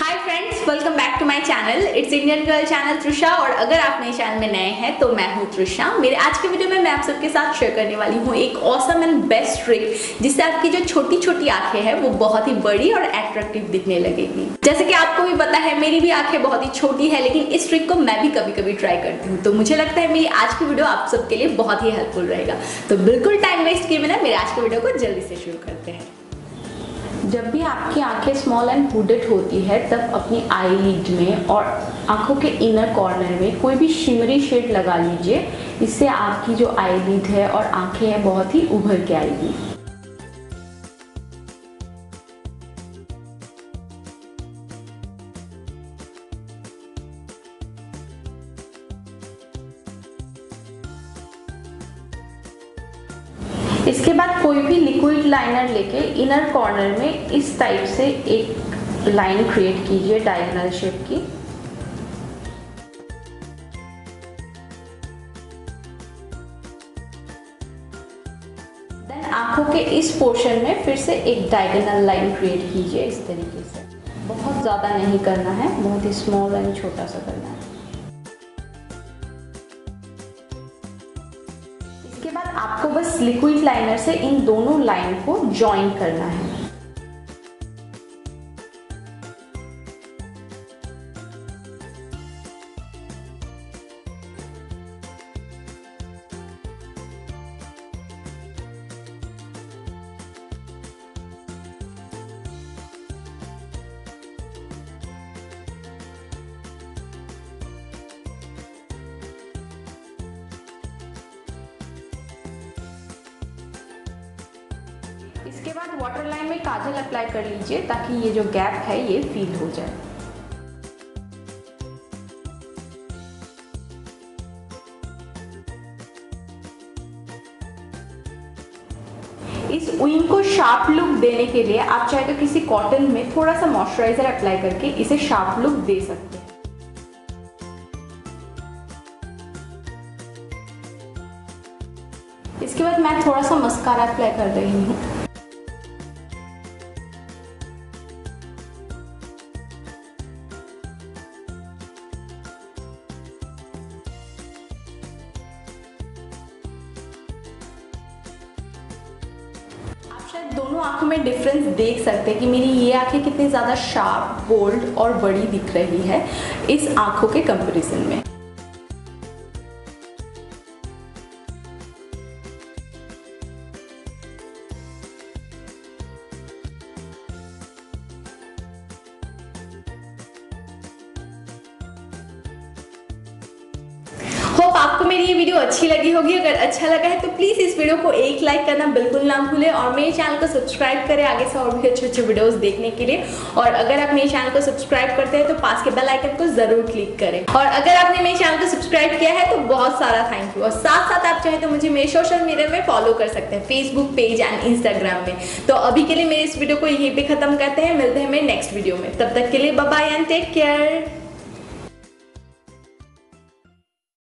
Hi friends, welcome back to my channel. It's Indian girl channel Trisha. और अगर आप मेरे चैनल में नए हैं तो मैं हूं तृषा। मेरे आज के वीडियो में मैं आप सबके साथ शेयर करने वाली हूं एक ऑसम एंड बेस्ट ट्रिक जिससे आपकी जो छोटी छोटी आंखें हैं वो बहुत ही बड़ी और अट्रैक्टिव दिखने लगेगी। जैसे कि आपको भी पता है मेरी भी आंखें बहुत ही छोटी है, लेकिन इस ट्रिक को मैं भी कभी कभी ट्राई करती हूँ। तो मुझे लगता है मेरी आज की वीडियो आप सबके लिए बहुत ही हेल्पफुल रहेगा। तो बिल्कुल टाइम वेस्ट किए बिना मेरे आज के वीडियो को जल्दी से शुरू करते हैं। जब भी आपकी आंखें स्मॉल एंड हुडेड होती है तब अपनी आईलिड में और आंखों के इनर कॉर्नर में कोई भी शिमरी शेड लगा लीजिए। इससे आपकी जो आईलिड है और आंखें हैं बहुत ही उभर के आएगी। इसके बाद कोई भी लिक्विड लाइनर लेके इनर कॉर्नर में इस टाइप से एक लाइन क्रिएट कीजिए डायगोनल शेप की। देन आंखों के इस पोर्शन में फिर से एक डायगोनल लाइन क्रिएट कीजिए इस तरीके से। बहुत ज़्यादा नहीं करना है, बहुत ही स्मॉल एंड छोटा सा करना है। इसके बाद आपको बस लिक्विड लाइनर से इन दोनों लाइन को जॉइन करना है। इसके बाद वाटर लाइन में काजल अप्लाई कर लीजिए ताकि ये जो गैप है ये फील हो जाए। इस विंग को शार्प लुक देने के लिए आप चाहे तो किसी कॉटन में थोड़ा सा मॉइस्चराइजर अप्लाई करके इसे शार्प लुक दे सकते हैं। इसके बाद मैं थोड़ा सा मस्कारा अप्लाई कर रही हूँ। शायद दोनों आंखों में डिफरेंस देख सकते हैं कि मेरी ये आंखें कितनी ज़्यादा शार्प, बोल्ड और बड़ी दिख रही है इस आंखों के कंपैरिजन में। होप आपको मेरी ये वीडियो अच्छी लगी होगी। अगर अच्छा लगा है तो प्लीज़ इस वीडियो को एक लाइक करना बिल्कुल ना भूलें और मेरे चैनल को सब्सक्राइब करें आगे से और भी अच्छे अच्छे वीडियोस देखने के लिए। और अगर आप मेरे चैनल को सब्सक्राइब करते हैं तो पास के बेल आइकन को जरूर क्लिक करें। और अगर आपने मेरे चैनल को सब्सक्राइब किया है तो बहुत सारा थैंक यू। और साथ साथ आप चाहे तो मुझे मेरे सोशल मीडिया में फॉलो कर सकते हैं, फेसबुक पेज एंड इंस्टाग्राम में। तो अभी के लिए मेरे इस वीडियो को यहीं पे खत्म करते हैं। मिलते हैं मेरे नेक्स्ट वीडियो में। तब तक के लिए bye bye and take care.